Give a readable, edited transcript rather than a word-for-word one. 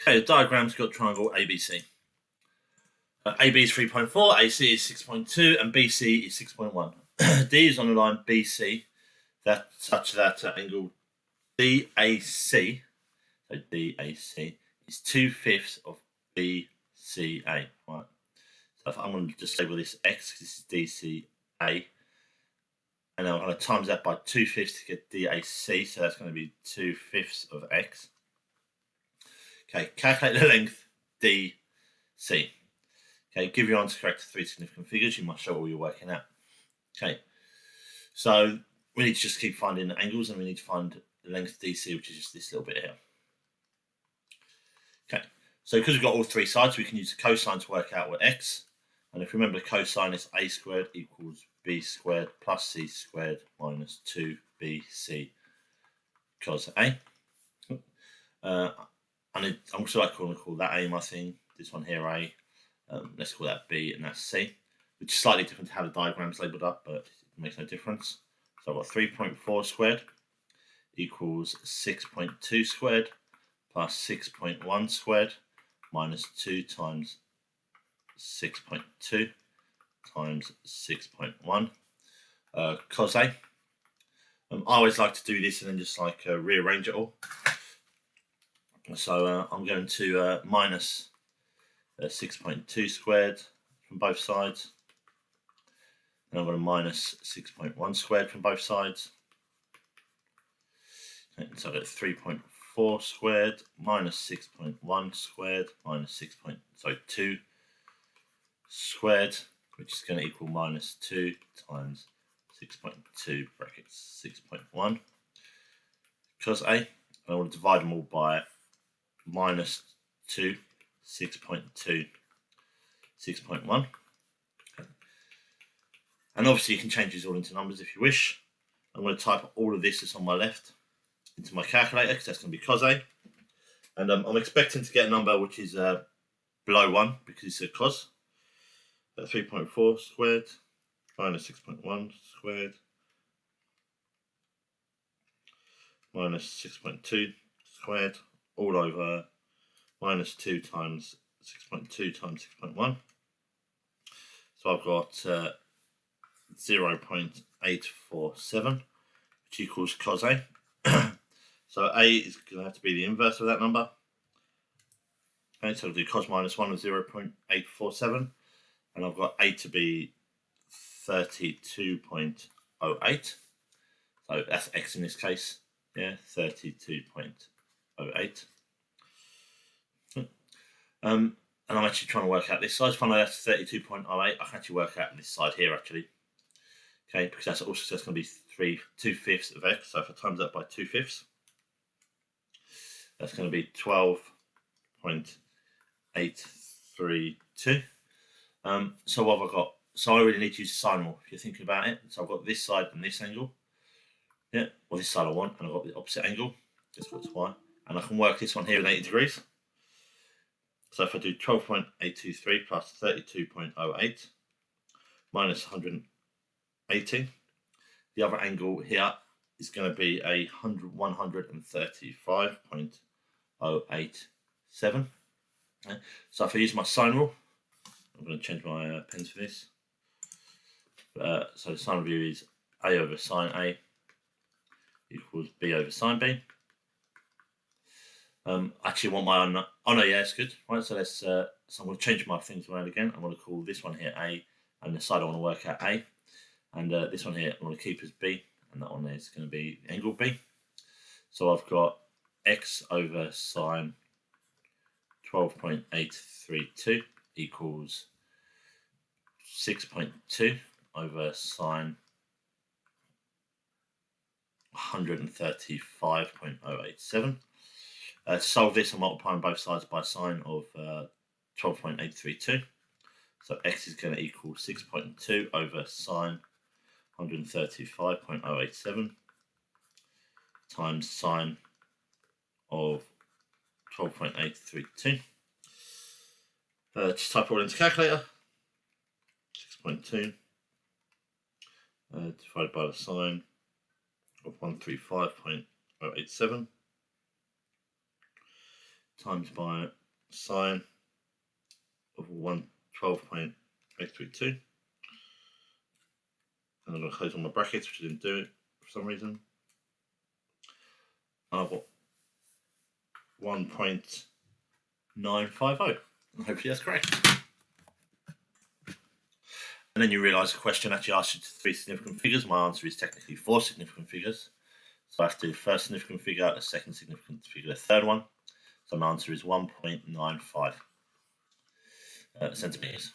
Okay, the diagram's got triangle ABC. AB is 3.4, AC is 6.2, and BC is 6.1. D is on the line BC, such that angle DAC, so DAC, is 2/5 of BCA. Right. So if I'm going to just label this X, this is DCA, and then I'm going to times that by 2/5 to get DAC, so that's going to be 2/5 of X. Okay, calculate the length DC. Okay, give your answer correct to 3 significant figures. You must show all you're working out. Okay, so we need to just keep finding the angles, and we need to find the length DC, which is just this little bit here. Okay, so because we've got all three sides, we can use the cosine to work out what X. And if you remember, cosine is A squared equals B squared plus C squared minus 2BC cos A. And I'm also like to call that A my thing. This one here A. Let's call that B, and that's C, which is slightly different to how the diagram's labelled up, but it makes no difference. So I've got 3.4 squared equals 6.2 squared plus 6.1 squared minus 2 times 6.2 times 6.1 cos A. I always like to do this and then just like rearrange it all. So I'm going to minus 6.2 squared from both sides, and I'm going to minus 6.1 squared from both sides. Okay, so I get 3.4 squared minus 6.1 squared minus 2 squared, which is going to equal minus 2 times 6.2 brackets 6.1 cos A. And I want to divide them all by minus 2, 6.2, 6.1. And obviously you can change these all into numbers if you wish. I'm going to type all of this that's on my left into my calculator, because that's going to be cos A. And I'm expecting to get a number which is below 1, because it's a cos. 3.4 squared minus 6.1 squared minus 6.2 squared all over minus 2 times 6.2 times 6.1. So I've got 0.847, which equals cos A. So A is going to have to be the inverse of that number. Okay, so I'll do cos minus 1 of 0.847, and I've got A to be 32.08. So that's X in this case. Yeah, 32.08. And I'm actually trying to work out this side. If I know that's 32.08, I can actually work out this side here actually. Okay, because that's also going to be 2/5 of X. So if I times that by 2/5, that's going to be 12.832. So what have I got? So I really need to use a sine rule if you're thinking about it. So I've got this side and this angle. Yeah, well this side I want, and I've got the opposite angle. Just what's Y. And I can work this one here in 80 degrees. So if I do 12.823 plus 32.08 minus 180, the other angle here is going to be 135.087. Okay. So if I use my sine rule, I'm going to change my pens for this. So the sine rule is A over sine A equals B over sine B. Actually want my own. Oh no, yeah, it's good. Right, so let's. So I'm going to change my things around again. I'm going to call this one here A, and the side I want to work out A, and this one here I want to keep as B, and that one there is going to be angle B. So I've got X over sine 12.832 equals 6.2 over sine 135.087. To solve this, I'm multiplying both sides by sine of 12.832. So X is going to equal 6.2 over sine 135.087 times sine of 12.832. Just type it all into calculator. 6.2 divided by the sine of 135.087 times by sine of 112.832. And I'm going to close all my brackets, which I didn't do for some reason. I've got 1.950, and hopefully that's correct. And then you realise the question actually asks you 3 significant figures. My answer is technically 4 significant figures. So I have to do the first significant figure, a second significant figure, a third one. So my answer is 1.95 centimetres.